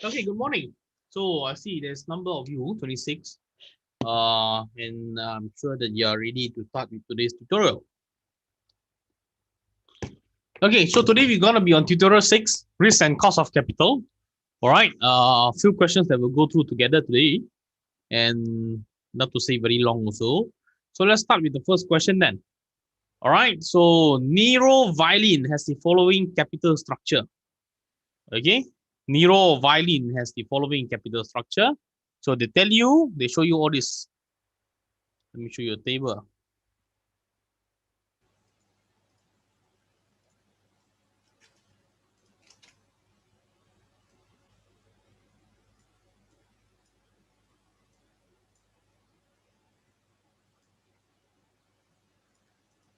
Okay, good morning. So I see there's number of you, 26, and I'm sure that you are ready to start with today's tutorial. Okay, so today we're gonna be on tutorial 6, risk and cost of capital. All right, a few questions that we'll go through together today, and not to say very long also. So let's start with the first question then. All right, so Nero Violin has the following capital structure. Okay, Nero Violin has the following capital structure. So they tell you, they show you all this. Let me show you a table.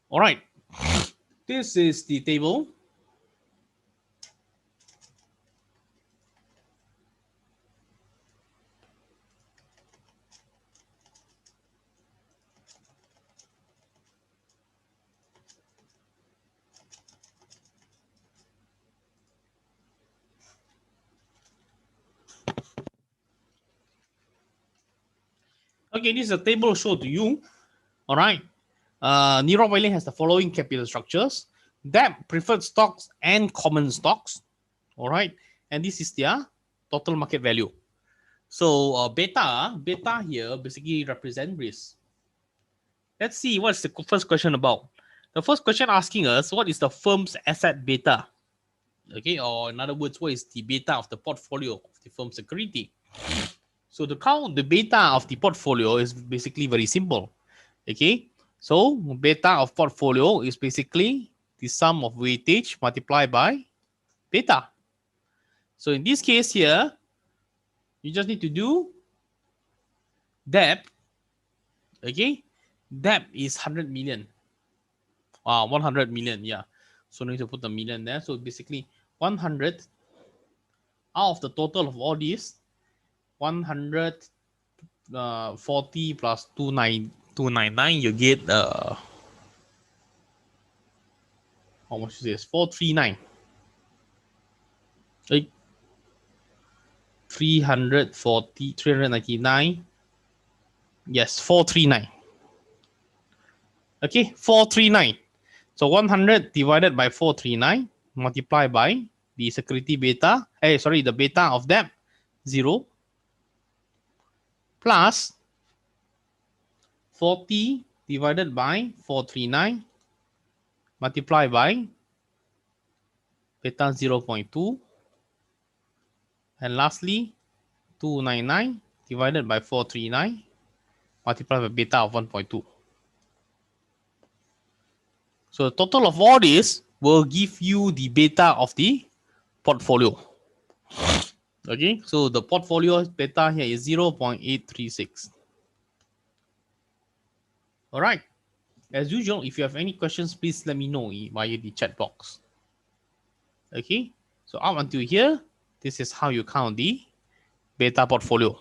All right, this is the table. Okay, this is a table shown to you. All right, Nero Violin has the following capital structures: debt, preferred stocks, and common stocks. All right, and this is their total market value. So beta here basically represent risk. Let's see what's the first question about. The first question asking us what is the firm's asset beta? Okay, or in other words, what is the beta of the portfolio of the firm security? So to count the beta of the portfolio is basically very simple. Okay, so beta of portfolio is basically the sum of weightage multiplied by beta. So in this case here, you just need to do debt. Okay, debt is 100 million. 100 million, yeah. So need to put the million there. So basically 100 out of the total of all these, 140 plus 299, you get how much is this? 439. Right? 340, 399. Yes, 439. Okay, 439. So 100 divided by 439 multiplied by the security beta, the beta of debt, 0, plus 40 divided by 439 multiplied by beta 0.2, and lastly 299 divided by 439 multiplied by beta of 1.2. So the total of all this will give you the beta of the portfolio. Okay, so the portfolio beta here is 0.836. All right. As usual, if you have any questions, please let me know via the chat box. Okay, so up until here, this is how you count the beta portfolio.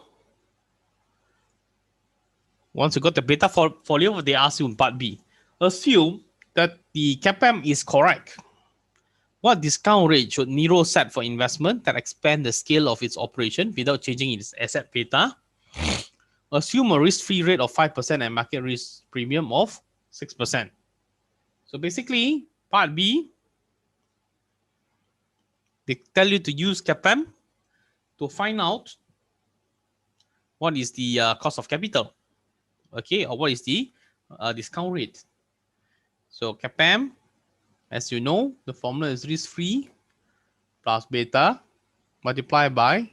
Once you got the beta portfolio, they ask you in part B. Assume that the CAPM is correct. What discount rate should Nero set for investment that expand the scale of its operation without changing its asset beta? Assume a risk-free rate of 5% and market risk premium of 6%. So basically, part B, they tell you to use CAPM to find out what is the cost of capital, okay, or what is the discount rate. So CAPM, as you know, the formula is risk-free plus beta multiplied by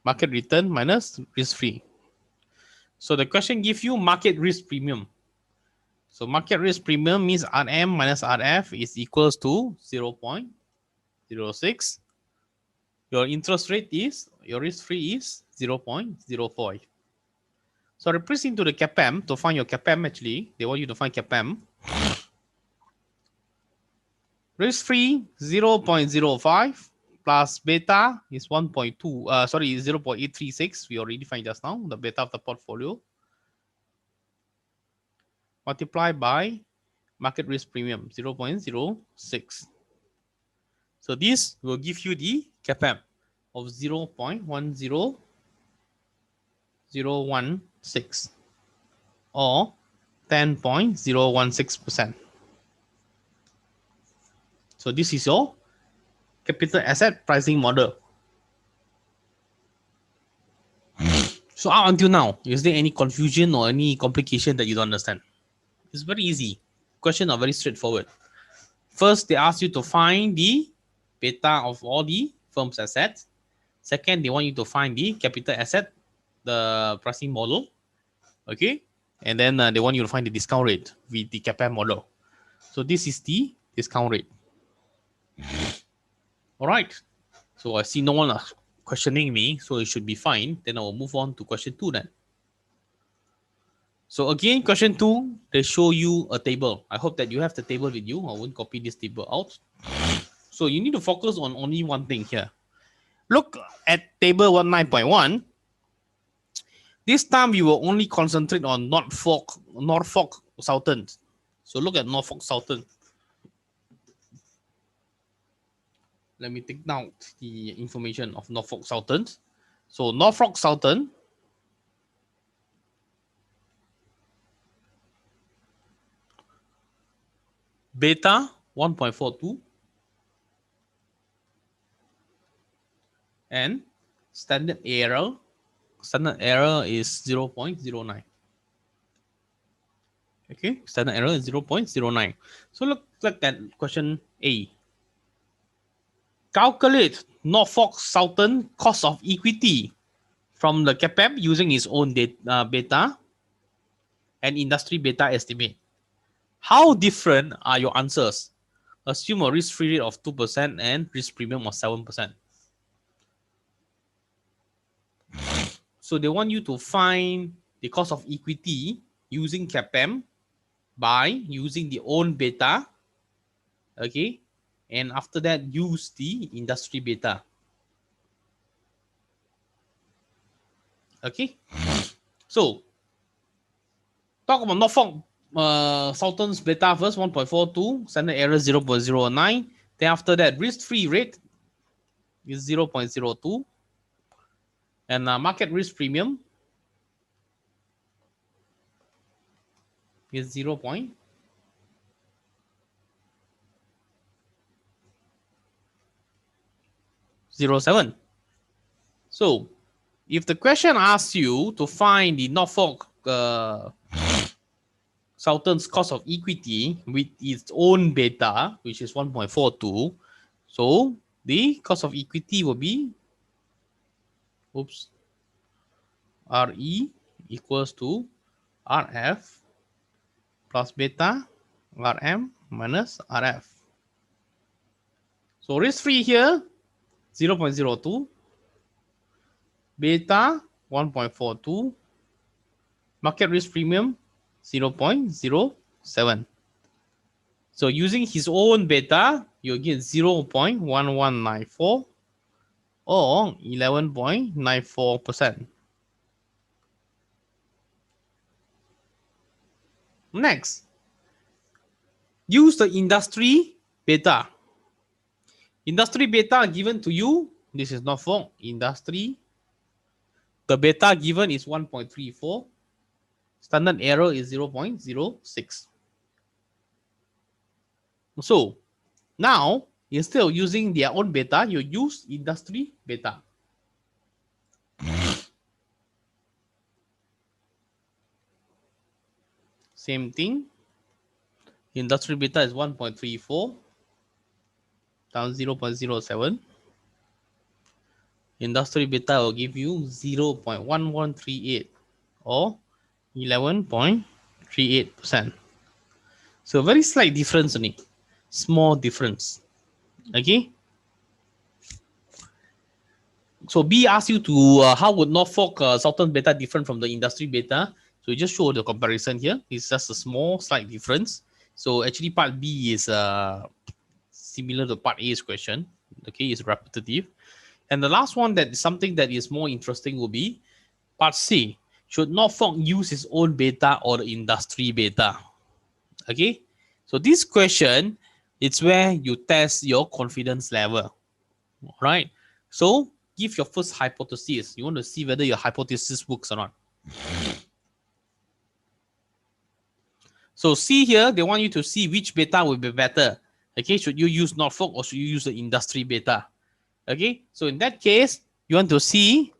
market return minus risk-free. So the question gives you market risk premium. So market risk premium means RM minus RF is equals to 0.06. Your interest rate is, your risk-free is 0.05. So replace into the CAPM to find your CAPM actually. They want you to find CAPM. Risk-free 0.05 plus beta is 1.2. 0.836. We already find just now the beta of the portfolio. Multiplied by market risk premium 0.06. So this will give you the CAPM of 0.10016 or 10.016%. So this is your capital asset pricing model. So up until now, is there any confusion or any complication that you don't understand? It's very easy. Questions are very straightforward. First, they ask you to find the beta of all the firm's assets. Second, they want you to find the capital asset, the pricing model. Okay. And then they want you to find the discount rate with the CAPM model. So this is the discount rate. All right. So I see no one questioning me, so it should be fine. Then I will move on to question 2 then. So again, question 2, they show you a table. I hope that you have the table with you. I won't copy this table out. So you need to focus on only one thing here. Look at table 19.1. This time we will only concentrate on Norfolk Southern. So look at Norfolk Southern. Let me take down the information of Norfolk Southern. So Norfolk Southern, beta 1.42 and standard error is 0.09. Okay, standard error is 0.09. So look at question A. Calculate Norfolk Southern cost of equity from the CAPM using its own beta and industry beta estimate. How different are your answers? Assume a risk-free rate of 2% and risk premium of 7%. So they want you to find the cost of equity using CAPM by using the own beta. Okay. And after that, use the industry beta. Okay. So talk about Norfolk Southern's beta first, 1.42, standard error 0.09. Then after that, risk-free rate is 0.02. And market risk premium is 0.07. So if the question asks you to find the Norfolk Southern's cost of equity with its own beta, which is 1.42, so the cost of equity will be RE equals to RF plus beta RM minus RF. So risk-free here 0.02, beta 1.42, market risk premium 0.07. So using his own beta, you'll get 0.1194 or 11.94%. Next, use the industry beta. Industry beta given to you, this is Norfolk industry. The beta given is 1.34. Standard error is 0.06. So now, instead of using their own beta, you use industry beta. Same thing. Industry beta is 1.34 down 0.07. Industry beta will give you 0.1138 or 11.38%. So very slight difference only. Small difference. Okay. So B asks you to how would Norfolk Southern beta different from the industry beta? So you just show the comparison here. It's just a small slight difference. So actually part B is similar to part A's question. Okay, it's repetitive. And the last one that is something that is more interesting will be part C. Should Norfolk use its own beta or the industry beta? Okay, so this question, it's where you test your confidence level. Right? So give your first hypothesis. You want to see whether your hypothesis works or not. So see here, they want you to see which beta will be better. Okay, should you use Norfolk or should you use the industry beta? Okay, so in that case, you want to see,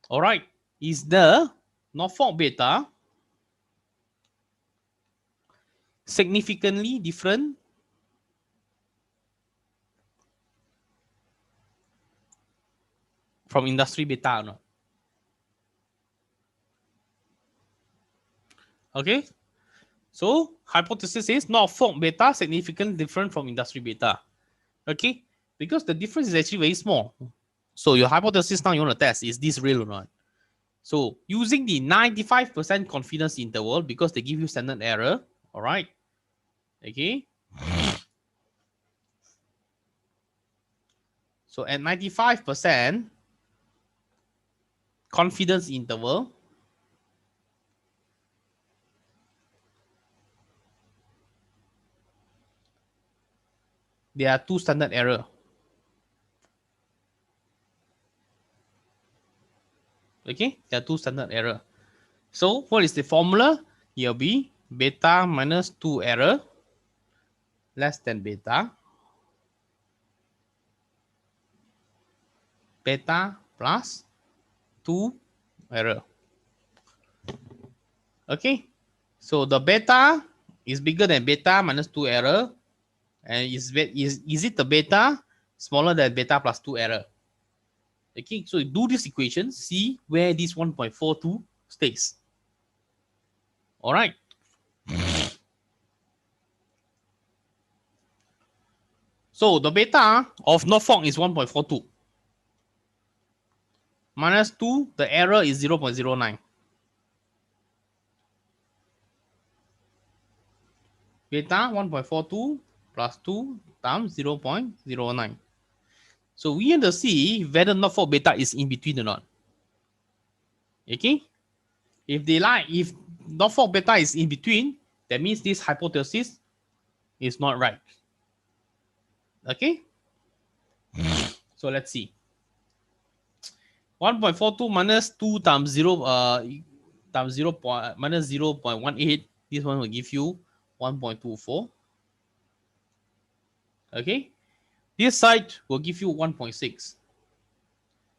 all right, is the Norfolk beta significantly different from industry beta or not? Okay, so hypothesis is Norfolk beta significantly different from industry beta. Okay, because the difference is actually very small. So your hypothesis now you want to test, is this real or not? So using the 95% confidence interval, because they give you standard error, all right, okay. So at 95% confidence interval, there are two standard error. Okay, there are two standard error. So what is the formula? Here will be beta minus 2 error less than beta. Beta plus 2 error. Okay, so the beta is bigger than beta minus 2 error. And is it the beta smaller than beta plus 2 error? Okay, so you do this equation, see where this 1.42 stays. All right. So the beta of Norfolk is 1.42. Minus 2, the error is 0.09. Beta 1.42 plus 2 times 0.09. So we want to see whether Norfolk beta is in between or not. Okay? If Norfolk beta is in between, that means this hypothesis is not right. Okay? So let's see. 1.42 minus 2 times 0 times 0 minus 0.18. This one will give you 1.24. Okay? This side will give you 1.6.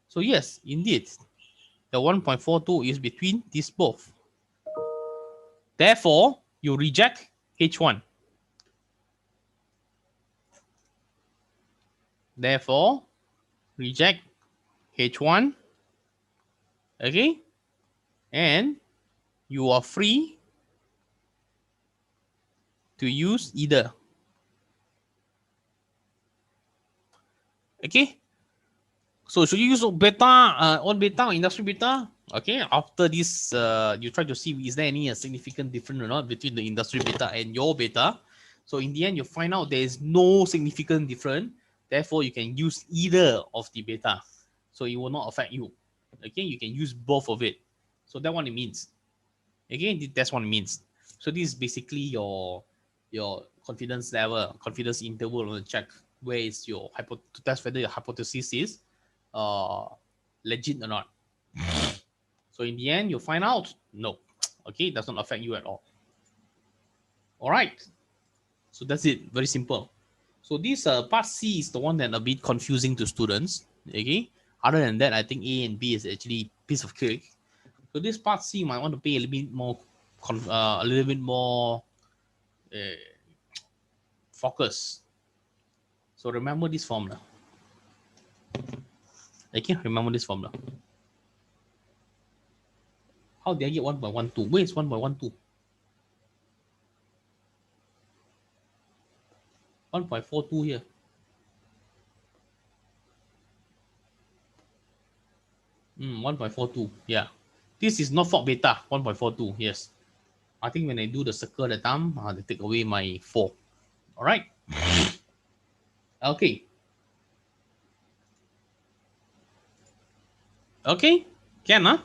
So yes, indeed, the 1.42 is between these both. Therefore, you reject H1. Therefore, reject H1. Okay? And you are free to use either. Okay? So should you use beta, on beta or industry beta? Okay, after this, you try to see is there any significant difference or not between the industry beta and your beta. So in the end, you find out there is no significant difference. Therefore, you can use either of the beta. So it will not affect you. Okay, you can use both of it. So that's what it means. Again, that's what it means. So this is basically your confidence level, confidence interval to check where is your to test whether your hypothesis is legit or not. So in the end, you find out no. Okay, it does not affect you at all. All right. So that's it. Very simple. So this part C is the one that a bit confusing to students. Okay. Other than that, I think A and B is actually piece of cake. So this part C you might want to pay a little bit more focus. So remember this formula. Okay, remember this formula. How did I get 1.12? Where is 1.12? 1.42 here. Mm, 1.42. Yeah. This is Norfolk beta, 1.42. Yes. I think when I do the circle the time, they take away my 4. All right. Okay. Okay. Can, huh?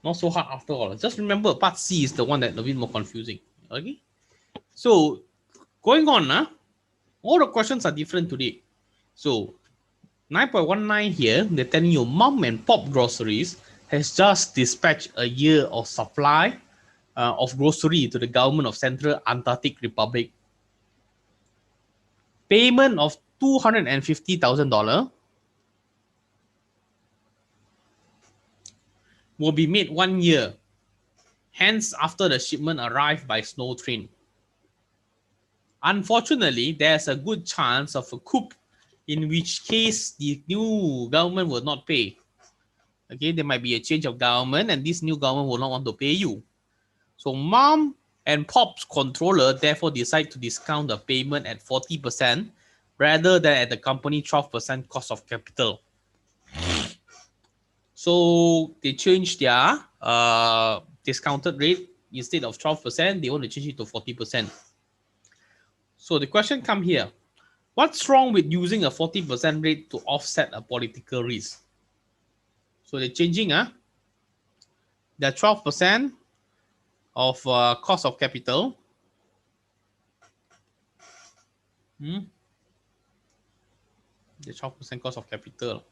Not so hard after all. Just remember, part C is the one that's a bit more confusing. Okay. So, going on, all the questions are different today. So, 9.19 here, they're telling you mom and pop groceries has just dispatched a year of supply of grocery to the government of Central Antarctic Republic. Payment of $250,000 will be made 1 year, hence after the shipment arrived by snow train. Unfortunately, there's a good chance of a coup, in which case the new government will not pay. Okay, there might be a change of government and this new government will not want to pay you. So mom and pop's controller therefore decide to discount the payment at 40% rather than at the company 12% cost of capital. So they changed their discounted rate. Instead of 12%, they want to change it to 40%. So the question comes here. What's wrong with using a 40% rate to offset a political risk? So they're changing the 12% of cost of capital. The 12% cost of capital.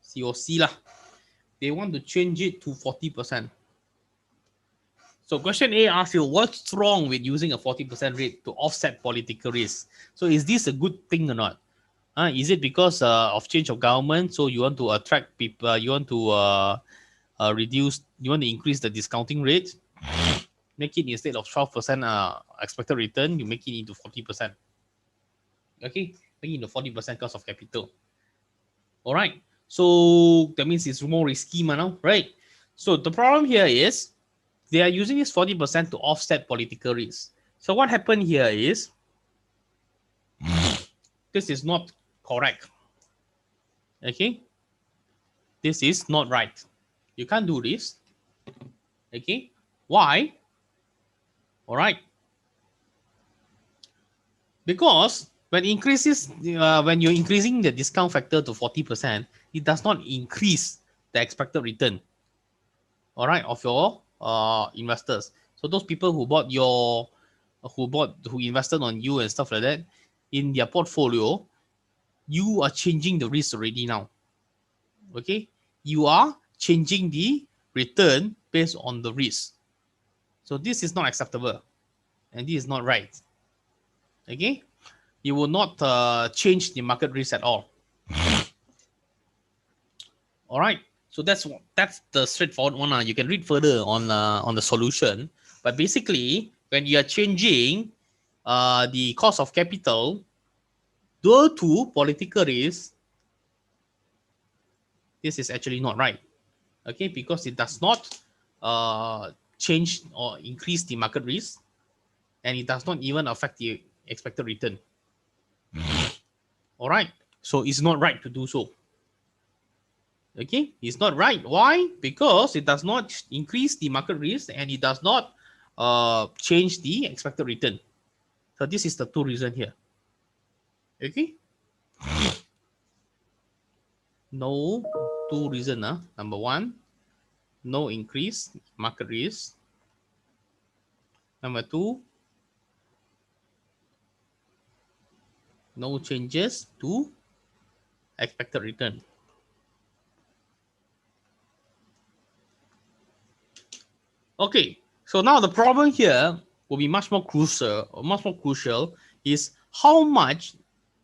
COC lah. They want to change it to 40%. So question A asks you, what's wrong with using a 40% rate to offset political risk? So is this a good thing or not? Is it because of change of government? So you want to attract people, you want to reduce, you want to increase the discounting rate? Make it instead of 12% expected return, you make it into 40%. Okay, make it into 40% cost of capital. All right, so that means it's more risky now, right? So the problem here is they are using this 40% to offset political risk. So what happened here is this is not correct. Okay, this is not right. You can't do this. Okay, why? All right, because when you're increasing the discount factor to 40%, it does not increase the expected return. All right, of your investors. So those people who invested on you and stuff like that in their portfolio, you are changing the risk already now. Okay, you are changing the return based on the risk. So this is not acceptable, and this is not right. Okay, you will not change the market risk at all. All right, so that's the straightforward one. You can read further on the solution, but basically, when you are changing the cost of capital due to political risk, this is actually not right. Okay, because it does not change or increase the market risk, and it does not even affect the expected return. All right, so it's not right to do so. Okay, it's not right. Why? Because it does not increase the market risk and it does not change the expected return. So this is the two reasons here. Okay, no two reasons. Number one, no increase market risk. Number two, no changes to expected return. Okay, so now the problem here will be much more crucial is how much,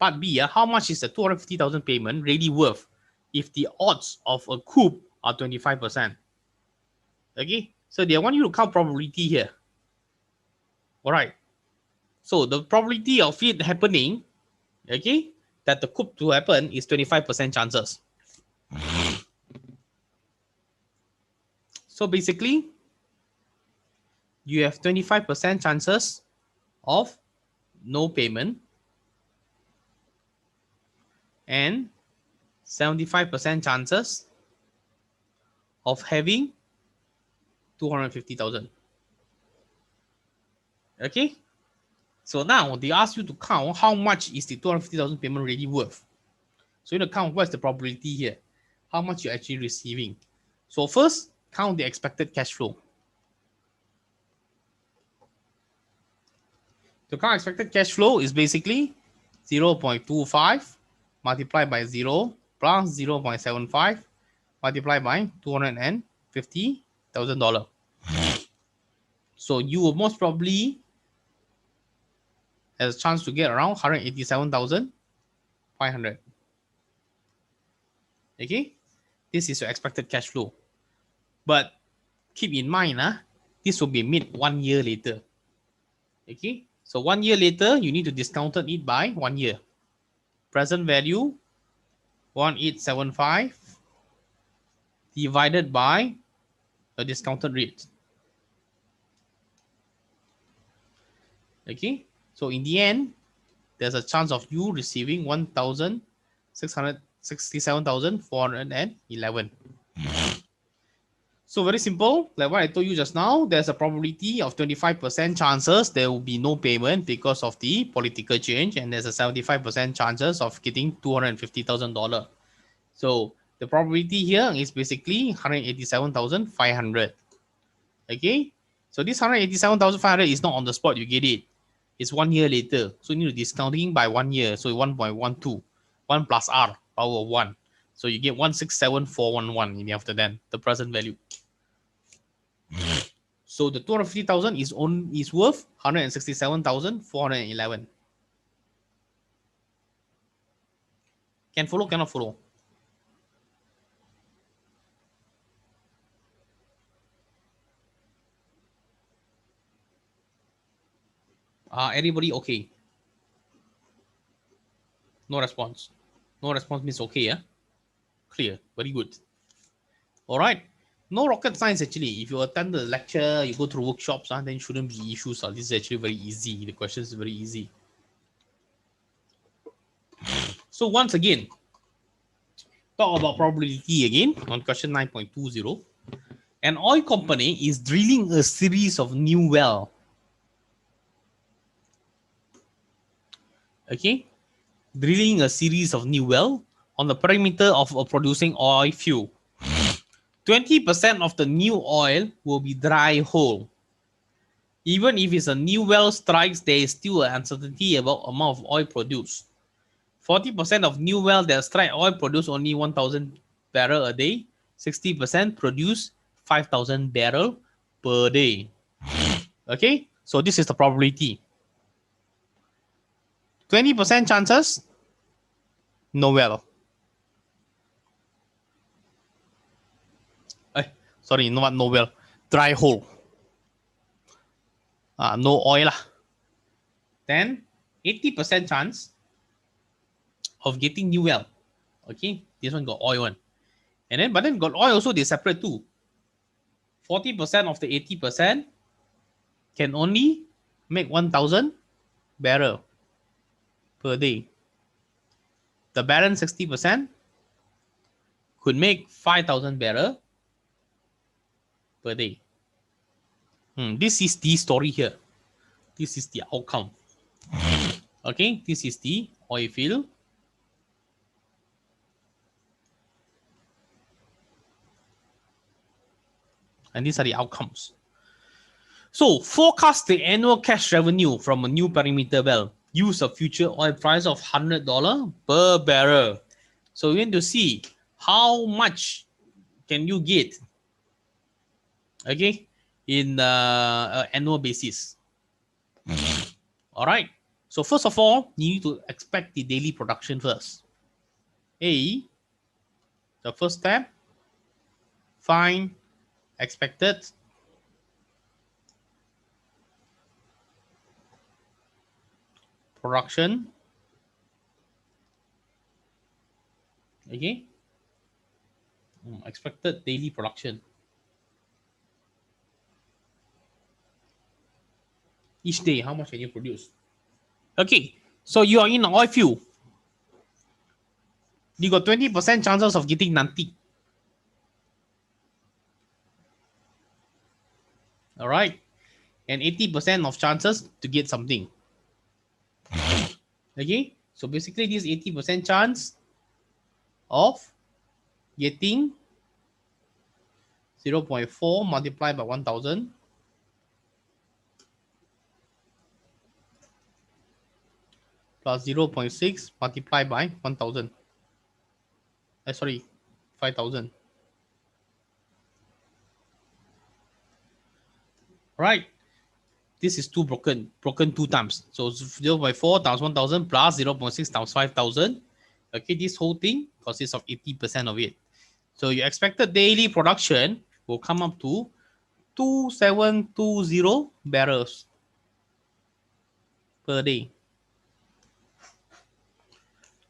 part B, how much is the 250,000 payment really worth if the odds of a coup are 25%? Okay, so they want you to count probability here. All right, so the probability of it happening, okay, that the coup to happen is 25% chances. So basically, you have 25% chances of no payment and 75% chances of having 250,000. Okay, so now they ask you to count how much is the 250,000 payment really worth. So you need to count what's the probability here, how much you're actually receiving. So first, count the expected cash flow. To count expected cash flow is basically 0.25 multiplied by 0 plus 0.75 multiplied by $250,000. So you will most probably has a chance to get around 187,500. Okay, this is your expected cash flow. But keep in mind, this will be made 1 year later. Okay, so 1 year later, you need to discount it by 1 year. Present value 1875 divided by the discounted rate. Okay, so in the end, there's a chance of you receiving 1,667,411. So very simple, like what I told you just now, there's a probability of 25% chances there will be no payment because of the political change, and there's a 75% chances of getting $250,000. So the probability here is basically 187,500. Okay, so this 187,500 is not on the spot, you get it. It's 1 year later. So you need to discounting by 1 year. So 1.12, 1 plus R, power of 1. So you get 167,411 in the after then, the present value. So the 250,000 is worth 167,411. Can follow, cannot follow? Everybody okay? No response. No response means okay, yeah? Clear. Very good. All right. No rocket science actually. If you attend the lecture, you go through workshops, then shouldn't be issues. This is actually very easy. The question is very easy. So once again, talk about probability again on question 9.20. An oil company is drilling a series of new wells. Okay, drilling a series of new wells on the perimeter of a producing oil field. 20% of the new oil will be dry hole. Even if it's a new well strikes, there is still an uncertainty about amount of oil produced. 40% of new well that strike oil produce only 1,000 barrel a day. 60% produce 5,000 barrel per day. Okay, so this is the probability. 20% chances, no well. Sorry, not no well, dry hole. No oil. Then 80% chance of getting new well. Okay, this one got oil one. And then, but then got oil also, they separate too. 40% of the 80% can only make 1,000 barrel per day. The balance 60% could make 5,000 barrel per day. This is the story here. This is the outcome. Okay, this is the oil field. And these are the outcomes. So forecast the annual cash revenue from a new perimeter well. Use a future oil price of $100 per barrel. So we want to see how much can you get, okay, in annual basis. All right. So first of all, you need to expect the daily production first. The first step, find expected production. Okay. Expected daily production. Each day, how much can you produce? Okay, so you are in an oil field. You got 20% chances of getting nothing. All right. And 80% of chances to get something. Okay, so basically this 80% chance of getting 0.4 multiplied by 1,000 plus 0.6 multiplied by 1000. Sorry, 5000. Right. This is broken two times. So 0.4 times 1000 plus 0.6 times 5000. Okay, this whole thing consists of 80% of it. So your expected daily production will come up to 2720 barrels per day.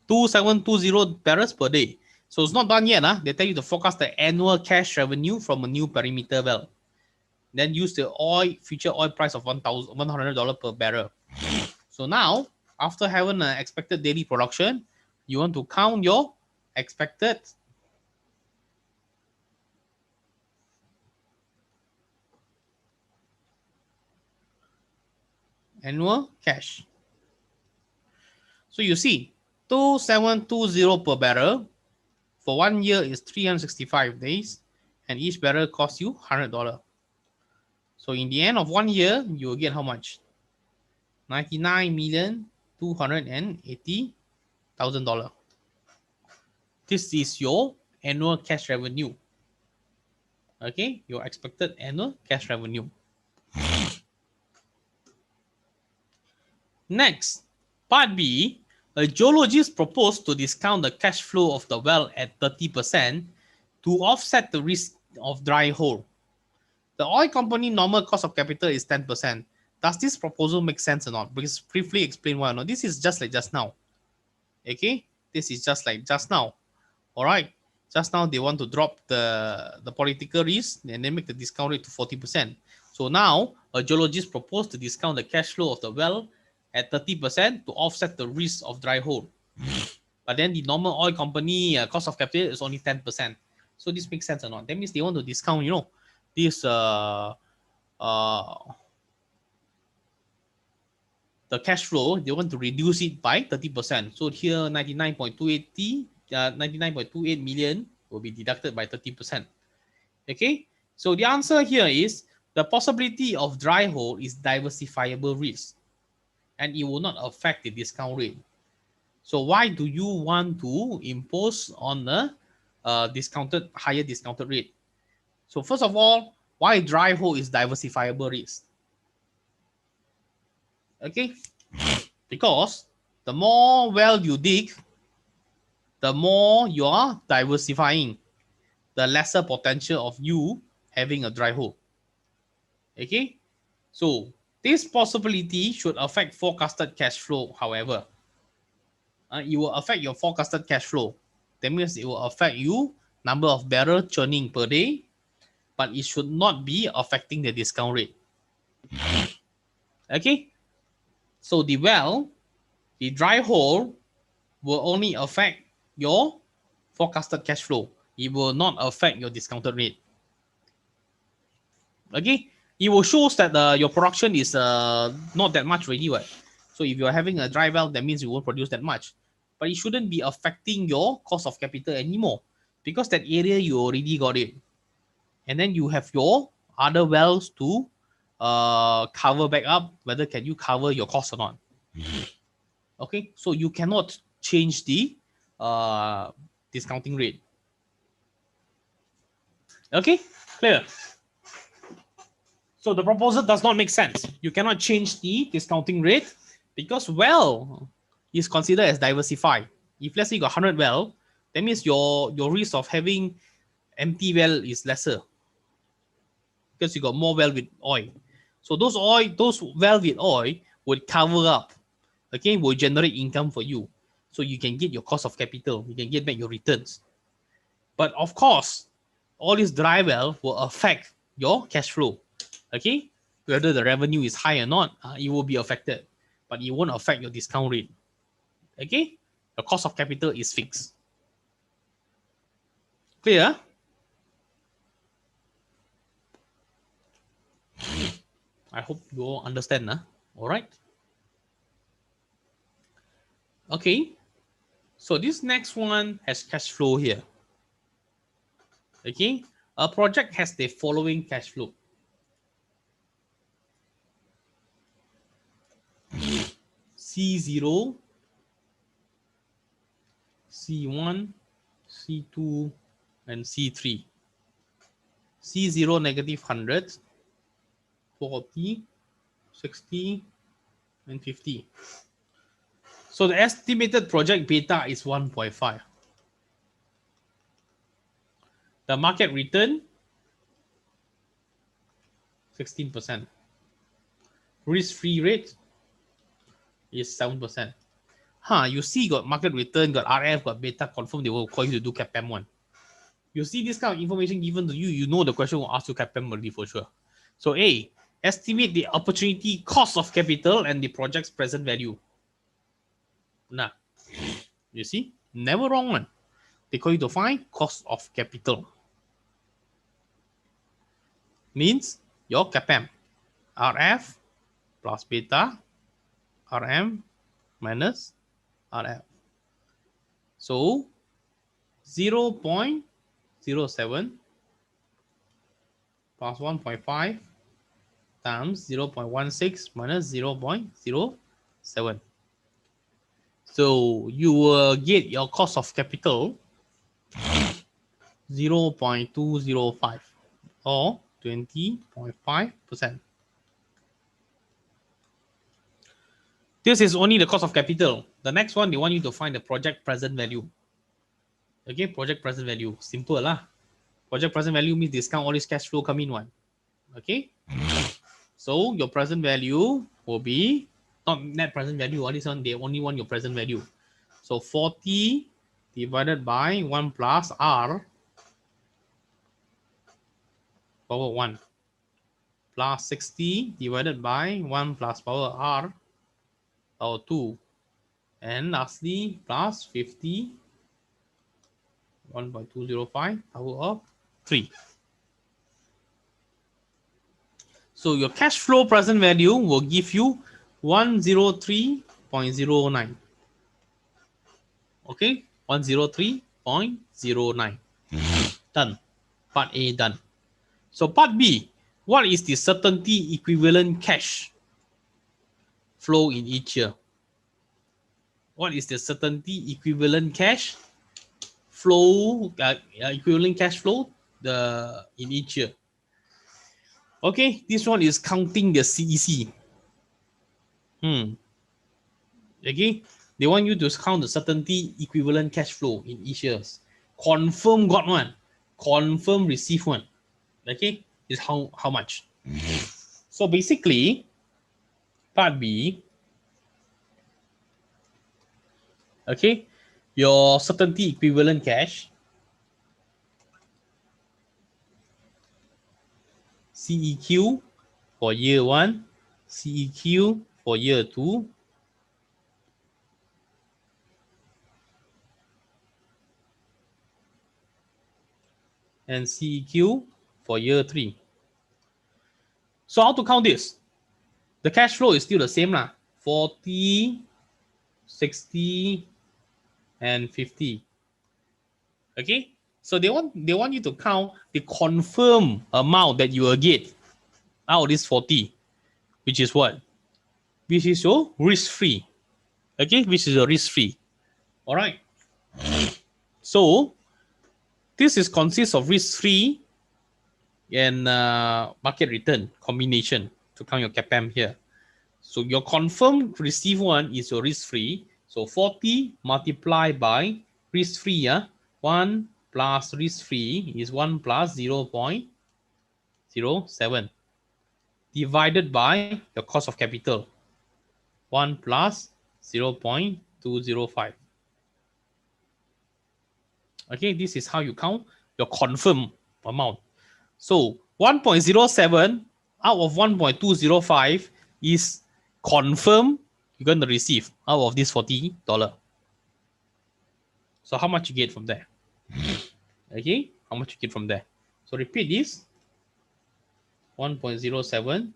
2720 barrels per day. So it's not done yet. They tell you to forecast the annual cash revenue from a new perimeter well. Then use the future oil price of $100 per barrel. So now, after having an expected daily production, you want to count your expected annual cash. So you see, 2720 per barrel for 1 year is 365 days, and each barrel costs you $100. So in the end of 1 year, you will get how much? $99,280,000. This is your annual cash revenue. Okay, your expected annual cash revenue. Next, part B, a geologist proposed to discount the cash flow of the well at 30% to offset the risk of dry hole. The oil company normal cost of capital is 10%. Does this proposal make sense or not? Because briefly explain why or not. This is just like just now. Okay, this is just like just now. All right, just now they want to drop the political risk and then make the discount rate to 40%. So now a geologist proposed to discount the cash flow of the well at 30% to offset the risk of dry hole. But then the normal oil company cost of capital is only 10%. So this makes sense or not? That means they want to discount, this the cash flow, they want to reduce it by 30%. So here 99.28 million will be deducted by 30%. Okay, so the answer here is the possibility of dry hole is diversifiable risk and it will not affect the discount rate. So why do you want to impose on a higher discounted rate? So first of all, why dry hole is diversifiable risk? Okay, because the more well you dig, the more you are diversifying, the lesser potential of you having a dry hole. Okay, so this possibility should affect forecasted cash flow, however. It will affect your forecasted cash flow. That means it will affect you number of barrel churning per day, but it should not be affecting the discount rate. Okay, so the dry hole will only affect your forecasted cash flow. It will not affect your discounted rate. Okay, it will show that your production is not that much already, right? So if you're having a dry well, that means you won't produce that much. But it shouldn't be affecting your cost of capital anymore because that area you already got it. And then you have your other wells to cover back up, whether can you cover your cost or not. Okay, so you cannot change the discounting rate. Okay, clear? So the proposal does not make sense. You cannot change the discounting rate because well is considered as diversified. If let's say you got 100 well, that means your risk of having empty well is lesser because you got more well with oil. So those well with oil would cover up, okay, will generate income for you. So you can get your cost of capital, you can get back your returns. But of course, all this dry well will affect your cash flow. Okay, whether the revenue is high or not, it will be affected, but it won't affect your discount rate. Okay, the cost of capital is fixed. Clear? I hope you all understand. All right. Okay, so this next one has cash flow here. Okay, a project has the following cash flow. C0 C1, C2, and C3. C0 negative 100, 40, 60, and 50. So the estimated project beta is 1.5. The market return, 16%. Risk-free rate is 7%. You see got market return, got RF, got beta, confirm they will call you to do CAPM 1. You see this kind of information given to you, you know the question will ask you CAPM already for sure. So A, estimate the opportunity cost of capital and the project's present value. Nah, you see, never wrong one. They call you to find cost of capital. Means your CAPM, RF plus beta, RM minus RF. So 0.07 plus 1.5 times 0.16 minus 0.07. So you will get your cost of capital 0.205 or 20.5%. This is only the cost of capital. The next one, they want you to find the project present value. Okay, project present value. Simple lah. Project present value means discount all this cash flow come in one. Okay. So your present value will be not net present value. All this one, they only want your present value. So 40 divided by 1 plus R power 1 plus 60 divided by 1 plus power R power 2. And lastly, plus 50, 1.205 power of 3. So your cash flow present value will give you 103.09. Okay, 103.09. Done. Part A done. So part B, what is the certainty equivalent cash flow in each year? What is the certainty equivalent cash flow, equivalent cash flow in each year? Okay, this one is counting the CEC. Okay, they want you to count the certainty equivalent cash flow in each year. Confirm got one, confirm receive one. Okay, is how much. So basically, part B, okay, your certainty equivalent cash, CEQ for year 1, CEQ for year 2, and CEQ for year 3. So how to count this? The cash flow is still the same lah. 40, 60, and 50. Okay, so they want you to count the confirmed amount that you will get out of this 40, which is what? Which is your risk-free. Okay, which is your risk-free. All right. So this is consists of risk-free and market return combination to count your CAPM here. So your confirmed receive one is your risk-free. So 40 multiplied by risk-free, 1 plus risk-free is 1 plus 0.07 divided by your cost of capital, 1 plus 0.205. Okay, this is how you count your confirmed amount. So 1.07 out of 1.205 is confirmed you're going to receive out of this $40. So how much you get from there? Okay, how much you get from there? So repeat this. 1.07,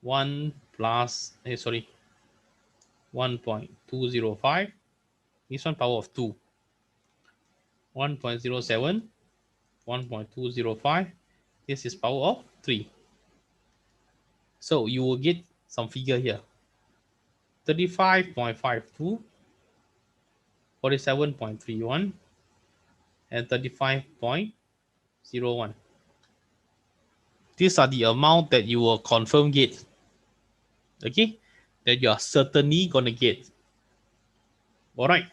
1 plus, 1.205. This one power of 2. 1.07, 1.205. This is power of 3. So you will get some figure here. 35.52 47.31, and 35.01. These are the amount that you will confirm get. Okay, that you are certainly gonna get. All right.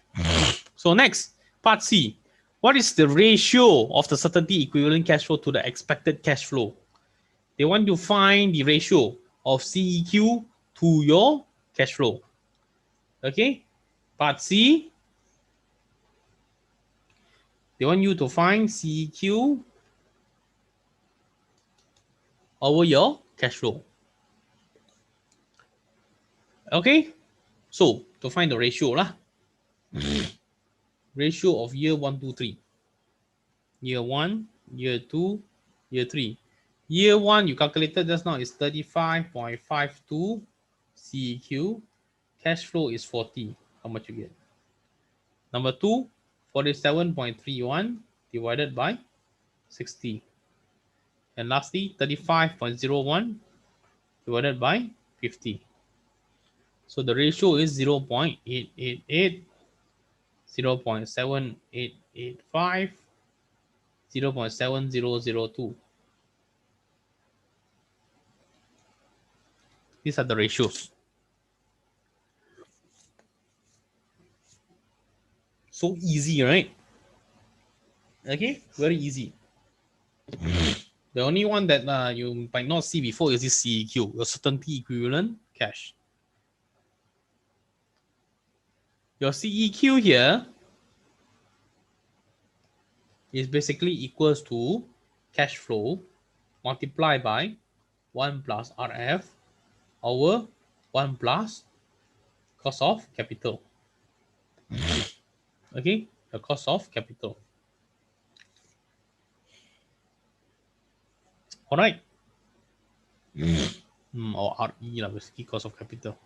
So next, part C. What is the ratio of the certainty equivalent cash flow to the expected cash flow? They want to find the ratio of CEQ to your cash flow. Okay. Part C. They want you to find CEQ over your cash flow. Okay. So to find the ratio lah. Ratio of year 1, 2, 3. Year 1, year 2, year 3. Year 1 you calculated just now is 35.52 CEQ. Cash flow is 40. How much you get? Number 2, 47.31 divided by 60. And lastly, 35.01 divided by 50. So the ratio is 0.888, 0.7885, 0.7002. These are the ratios. So easy, right? Okay, very easy. The only one that you might not see before is this CEQ, your certainty equivalent cash. Your CEQ here is basically equals to cash flow multiplied by 1 plus RF over 1 plus cost of capital. Okay, the cost of capital. All right. Or RE, basically cost of capital.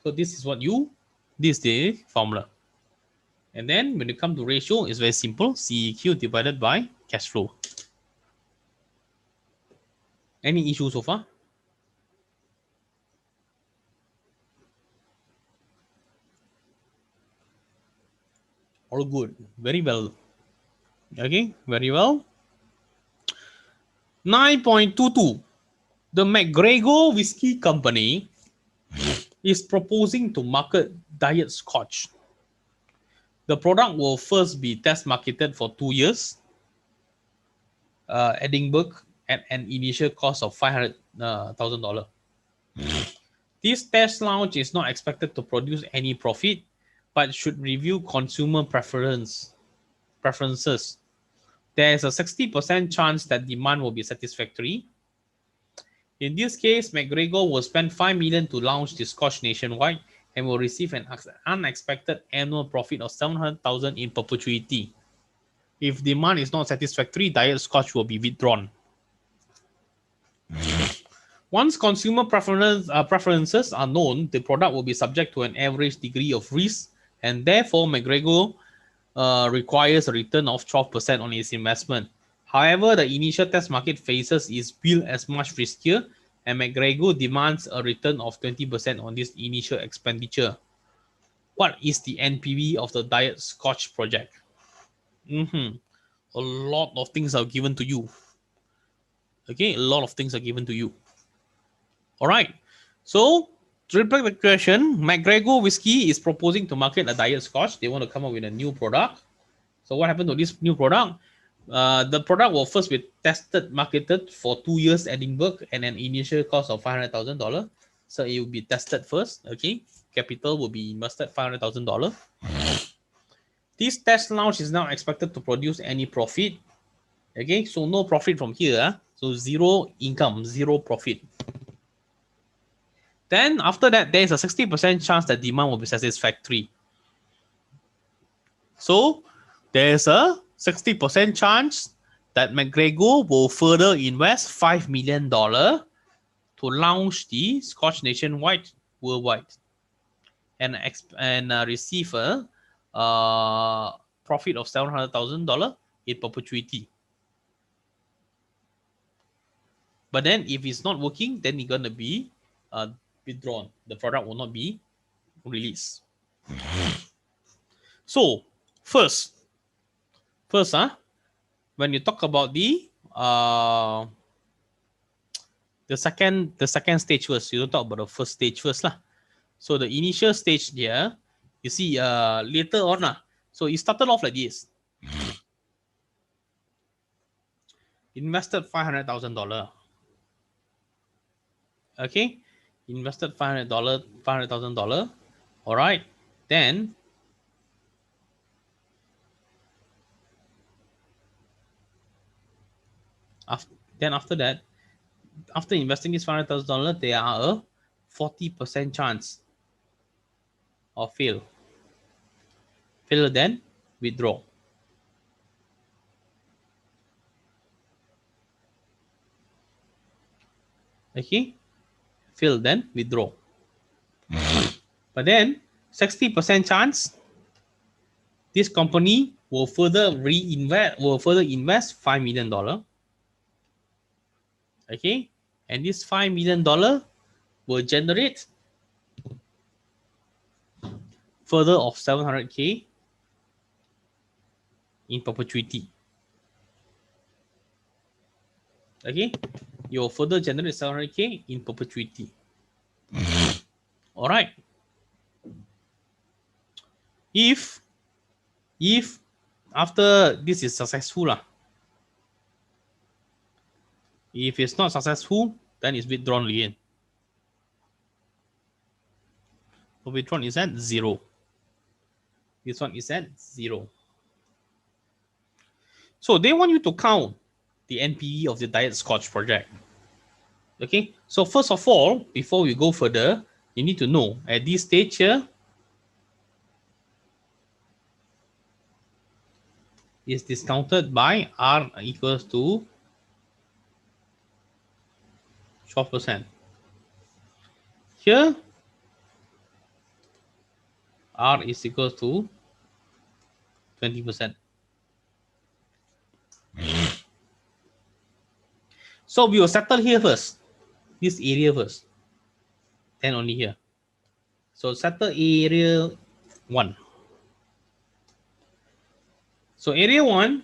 So this is what this is the formula. And then when it comes to ratio, it's very simple. CEQ divided by cash flow. Any issue so far? All good. Very well. Okay, very well. 9.22. The McGregor Whiskey Company is proposing to market Diet Scotch. The product will first be test marketed for 2 years. Edinburgh at an initial cost of $500,000. This test launch is not expected to produce any profit, but should review consumer preferences. There is a 60% chance that demand will be satisfactory. In this case, McGregor will spend $5 million to launch the Scotch nationwide and will receive an unexpected annual profit of $700,000 in perpetuity. If demand is not satisfactory, Diet Scotch will be withdrawn. Once consumer preferences are known, the product will be subject to an average degree of risk, and therefore McGregor requires a return of 12% on its investment. However, the initial test market phases is billed as much riskier, and McGregor demands a return of 20% on this initial expenditure. What is the NPV of the Diet Scotch project? A lot of things are given to you. Okay, a lot of things are given to you. All right. So, to reply the question, McGregor Whiskey is proposing to market a Diet Scotch. They want to come up with a new product. So, what happened to this new product? The product will first be marketed for 2 years at Edinburgh and an initial cost of $500,000. So, it will be tested first. Okay. Capital will be invested $500,000. This test launch is now expected to produce any profit. Okay. So, no profit from here. So, zero income, zero profit. Then after that, there is a 60% chance that demand will be satisfactory. So there's a 60% chance that McGregor will further invest $5 million to launch the Scotch nationwide, worldwide, and receive a profit of $700,000 in perpetuity. But then if it's not working, then it's going to be withdrawn. The product will not be released. So first, when you talk about the second stage first, you don't talk about the first stage first lah. So the initial stage here, you see later on lah. So it started off like this. Invested $500,000. Okay, invested $500,000. All right, then after that, after investing this $500,000, there are a 40% chance of fail. Fail, then withdraw. Okay, fail, then withdraw. But then 60% chance this company will further invest $5 million. Okay, and this $5 million will generate further of 700K in perpetuity. Okay, you will further generate 700K in perpetuity. All right. If after this is successful, if it's not successful, then it's withdrawn again. So withdrawn is at 0. This one is at 0. So they want you to count the NPV of the Diet Scotch project. Okay, so first of all, before we go further, you need to know at this stage here is discounted by R equals to 12%. Here, R is equals to 20%. So we will settle here first, this area first, then only here. So settle area 1. So area 1,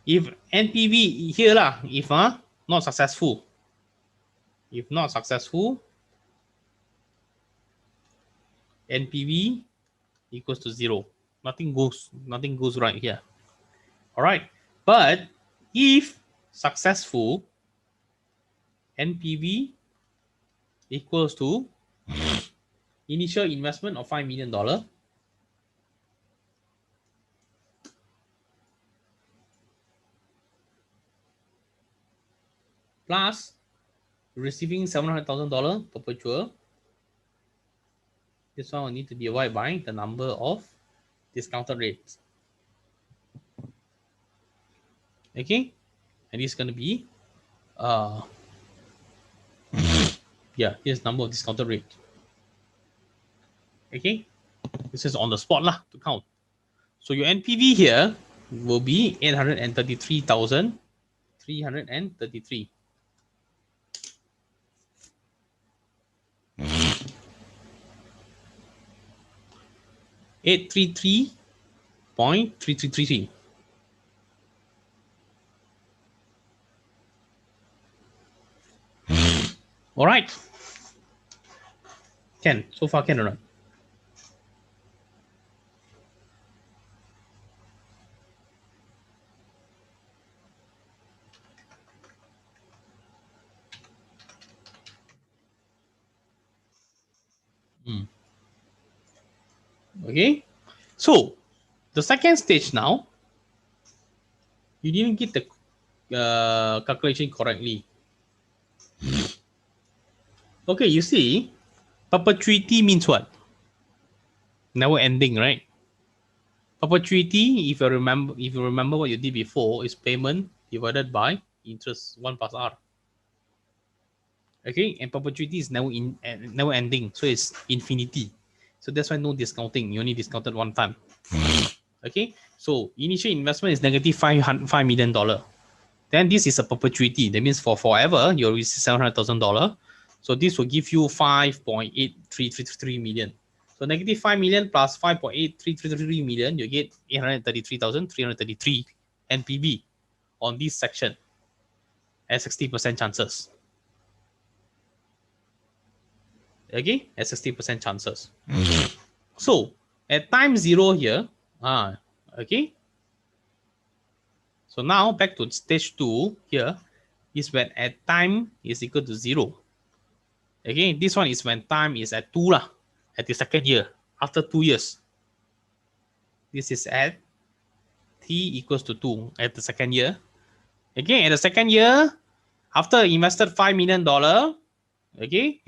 if NPV here lah, if not successful, NPV equals to 0. Nothing goes right here. All right, but if successful, NPV equals to initial investment of $5 million plus receiving $700,000 perpetual. This one will need to be divided by the number of discounted rates. Okay, and this is going to be yeah, here's number of discounted rate. Okay, this is on the spot lah to count. So your NPV here will be 833,333. $833.3333. All right. Can so far can or not? Okay, so the second stage now, you didn't get the calculation correctly. Okay, you see, perpetuity means what? Never ending, right? Perpetuity, if you remember what you did before, is payment divided by interest 1 plus R. Okay, and perpetuity is never ending, so it's infinity. So that's why no discounting. You only discounted one time. Okay, so initial investment is negative $5 million. Then this is a perpetuity. That means for forever, you'll receive $700,000. So this will give you 5.8333 million. So negative 5 million plus 5.8333 million, you get 833,333 NPV on this section at 60% chances. Okay, at 60% chances. So at time 0 here, okay. So now back to stage 2 here is when at time is equal to 0. Okay, this one is when time is at 2 lah, at the second year, after 2 years. This is at t equals to 2 at the second year. Okay, at the second year, after invested $5 million, okay,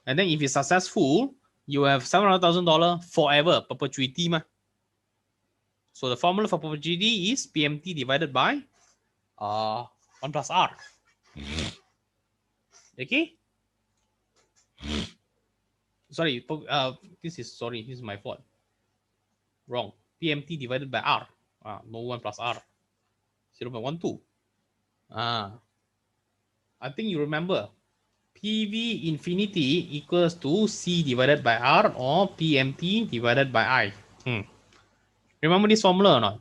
and then if it's successful, you have $700,000 forever, perpetuity mah. So the formula for perpetuity is PMT divided by 1 plus R. Okay. Sorry, this is my fault. Wrong. PMT divided by R. No 1 plus R. 0.12. I think you remember. PV infinity equals to C divided by R or PMT divided by I. Remember this formula or not?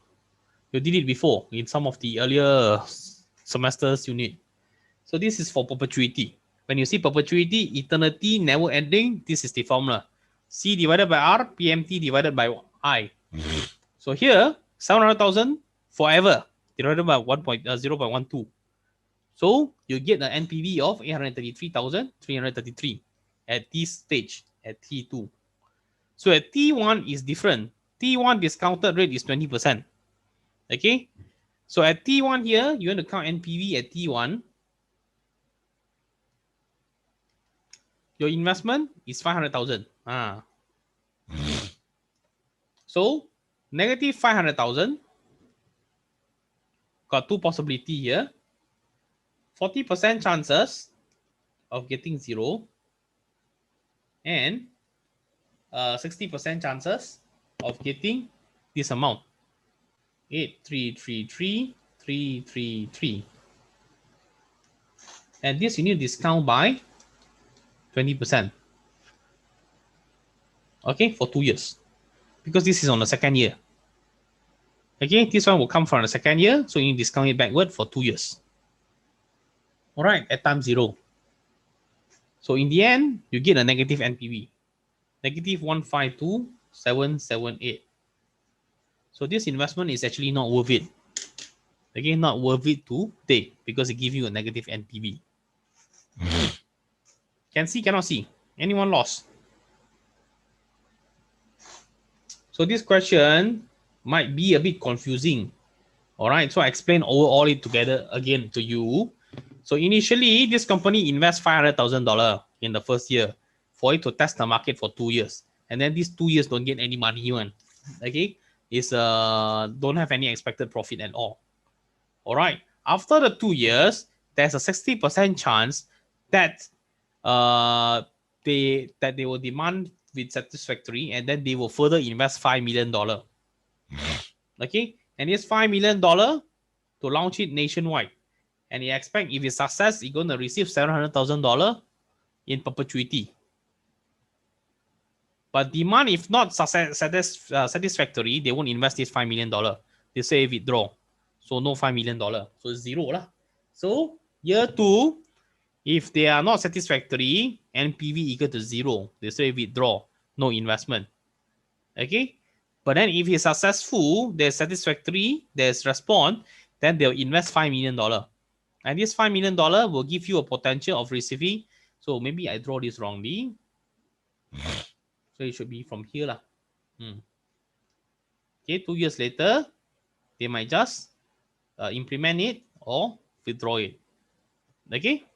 You did it before in some of the earlier semesters unit. So this is for perpetuity. When you see perpetuity, eternity, never ending, this is the formula. C divided by R, PMT divided by I. So here, 700,000 forever divided by 0.12. So you get an NPV of 833,333 at this stage, at T2. So at T1 is different. T1 discounted rate is 20%. Okay. So at T1 here, you want to count NPV at T1. Your investment is 500,000. So negative 500,000. Got two possibilities here. 40% chances of getting 0 and 60% chances of getting this amount. 8,333,333. And this you need to discount by 20%. Okay, for 2 years. Because this is on the second year. Okay, this one will come from the second year, so you need to discount it backward for 2 years. All right, at time 0. So in the end, you get a negative NPV. Negative 152,778. So this investment is actually not worth it. Again, not worth it to take because it gives you a negative NPV. Can see, cannot see. Anyone lost? So this question might be a bit confusing. All right, so I explain all it together again to you. So initially, this company invests $500,000 in the first year for it to test the market for 2 years. And then these 2 years don't get any money one. Okay, it's don't have any expected profit at all. All right, after the 2 years, there's a 60% chance that they will demand with satisfactory, and then they will further invest $5 million. Okay, and it's $5 million to launch it nationwide. And you expect if it's success, you're going to receive $700,000 in perpetuity. But demand, if not satisfactory, they won't invest this $5 million. They say withdraw. So no $5 million. So it's 0 lah. So year 2, if they are not satisfactory, NPV equal to 0. They say withdraw. No investment. Okay. But then if it's successful, there's satisfactory, there's response, then they'll invest $5 million. And this $5 million will give you a potential of receiving. So maybe I draw this wrongly. So it should be from here lah. Okay, 2 years later, they might just implement it or withdraw it. Okay.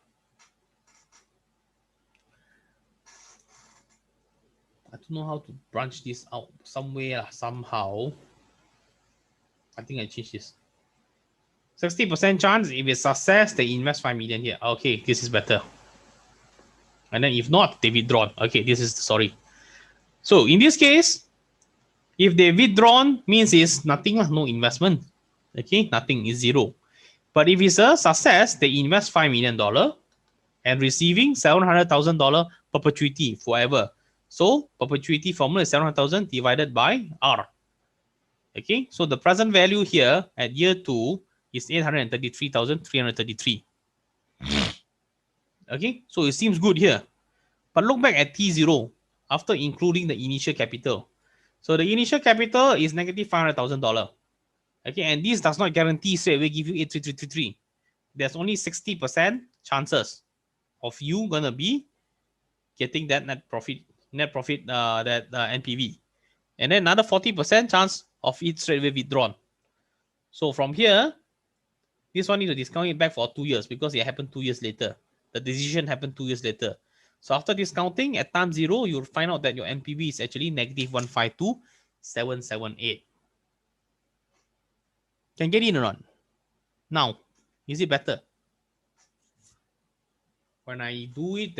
I don't know how to branch this out somewhere somehow. I think I changed this. 60% chance if it's success, they invest 5 million here. Okay, this is better. And then if not, they withdraw. Okay, this is sorry. So in this case, if they withdrawn, means it's nothing, no investment. Okay, nothing is 0. But if it's a success, they invest $5 million and receiving $700,000 perpetuity forever. So perpetuity formula is 700,000 divided by R. Okay, so the present value here at year 2 is 833,333. Okay, so it seems good here. But look back at T0 after including the initial capital. So the initial capital is negative $500,000. Okay, and this does not guarantee straight away give you 83333. There's only 60% chances of you gonna be getting that net profit, that NPV, and then another 40% chance of it straight away withdrawn. So from here, this one need to discount it back for 2 years because it happened 2 years later. The decision happened 2 years later. So after discounting at time 0, you'll find out that your NPV is actually negative 152,778. Can get in or not? Now, is it better? When I do it,